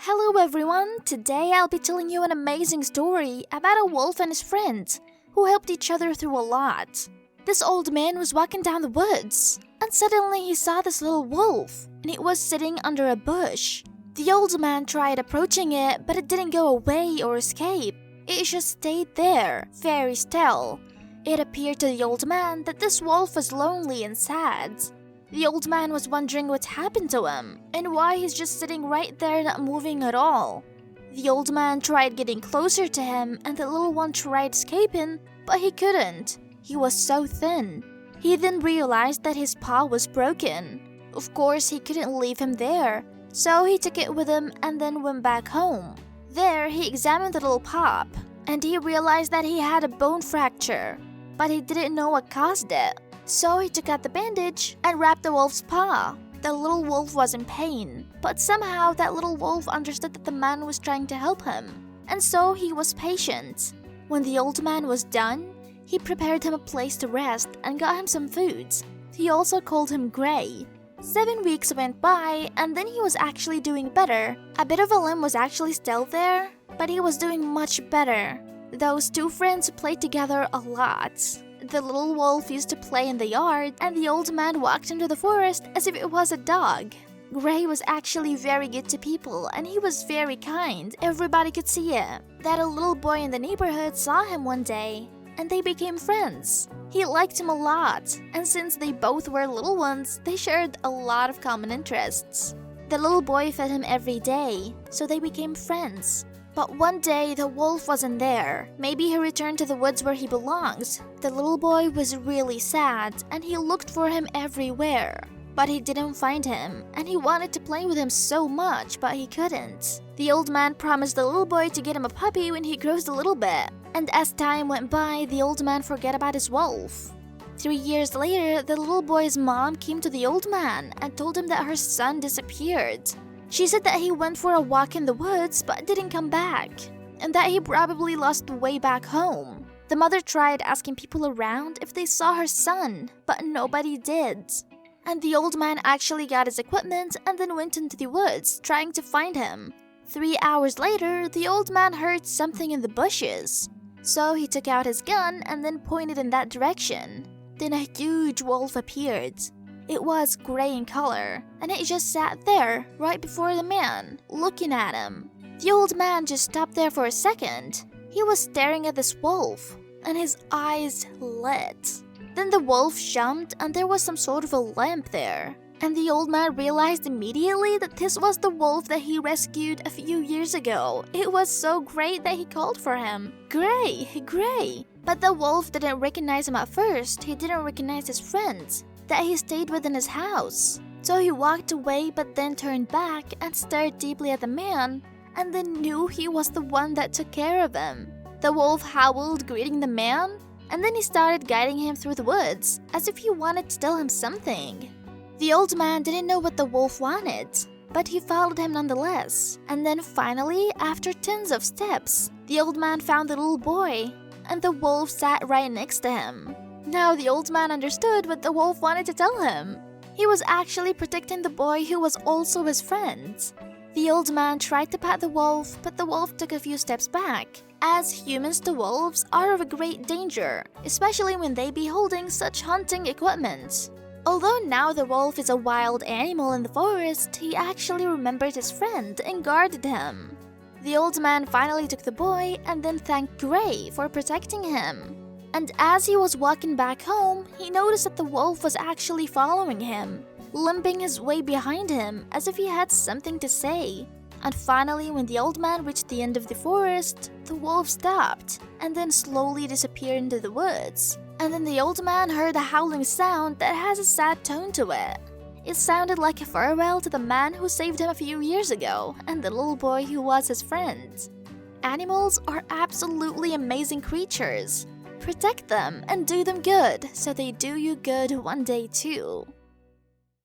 Hello everyone! Today I'll be telling you an amazing story about a wolf and his friend who helped each other through a lot. This old man was walking down the woods and suddenly he saw this little wolf and it was sitting under a bush. The old man tried approaching it but it didn't go away or escape. It just stayed there, very still. It appeared to the old man that this wolf was lonely and sad. The old man was wondering what happened to him and why he's just sitting right there not moving at all. The old man tried getting closer to him and the little one tried escaping, but he couldn't. He was so thin. He then realized that his paw was broken. Of course, he couldn't leave him there, so he took it with him and then went back home. There, he examined the little pup and he realized that he had a bone fracture, but he didn't know what caused it. So he took out the bandage and wrapped the wolf's paw. The little wolf was in pain, but somehow that little wolf understood that the man was trying to help him, and so he was patient. When the old man was done, he prepared him a place to rest and got him some food. He also called him Gray. 7 weeks went by and then he was actually doing better. A bit of a limb was actually still there, but he was doing much better. Those two friends played together a lot. The little wolf used to play in the yard, and the old man walked into the forest as if it was a dog. Gray was actually very good to people, and he was very kind. Everybody could see it. That a little boy in the neighborhood saw him one day, and they became friends. He liked him a lot, and since they both were little ones, they shared a lot of common interests. The little boy fed him every day, so they became friends. But one day, the wolf wasn't there. Maybe he returned to the woods where he belongs. The little boy was really sad, and he looked for him everywhere. But he didn't find him, and he wanted to play with him so much, but he couldn't. The old man promised the little boy to get him a puppy when he grows a little bit. And as time went by, the old man forgot about his wolf. 3 years later, the little boy's mom came to the old man and told him that her son disappeared. She said that he went for a walk in the woods but didn't come back, and that he probably lost the way back home. The mother tried asking people around if they saw her son, but nobody did. And the old man actually got his equipment and then went into the woods trying to find him. 3 hours later, the old man heard something in the bushes. So he took out his gun and then pointed in that direction. Then a huge wolf appeared. It was gray in color, and it just sat there, right before the man, looking at him. The old man just stopped there for a second. He was staring at this wolf, and his eyes lit. Then the wolf jumped, and there was some sort of a lamp there. And the old man realized immediately that this was the wolf that he rescued a few years ago. It was so great that he called for him. Gray, Gray. But the wolf didn't recognize him at first. He didn't recognize his friend that he stayed with in his house. So he walked away but then turned back and stared deeply at the man and then knew he was the one that took care of him. The wolf howled, greeting the man, and then he started guiding him through the woods as if he wanted to tell him something. The old man didn't know what the wolf wanted, but he followed him nonetheless. And then finally, after tens of steps, the old man found the little boy, and the wolf sat right next to him. Now the old man understood what the wolf wanted to tell him. He was actually protecting the boy who was also his friend. The old man tried to pat the wolf, but the wolf took a few steps back. As humans to wolves are of a great danger, especially when they be holding such hunting equipment. Although now the wolf is a wild animal in the forest, he actually remembered his friend and guarded him. The old man finally took the boy and then thanked Gray for protecting him. And as he was walking back home, he noticed that the wolf was actually following him, limping his way behind him as if he had something to say. And finally, when the old man reached the end of the forest, the wolf stopped and then slowly disappeared into the woods. And then the old man heard a howling sound that has a sad tone to it. It sounded like a farewell to the man who saved him a few years ago and the little boy who was his friend. Animals are absolutely amazing creatures. Protect them and do them good so they do you good one day too.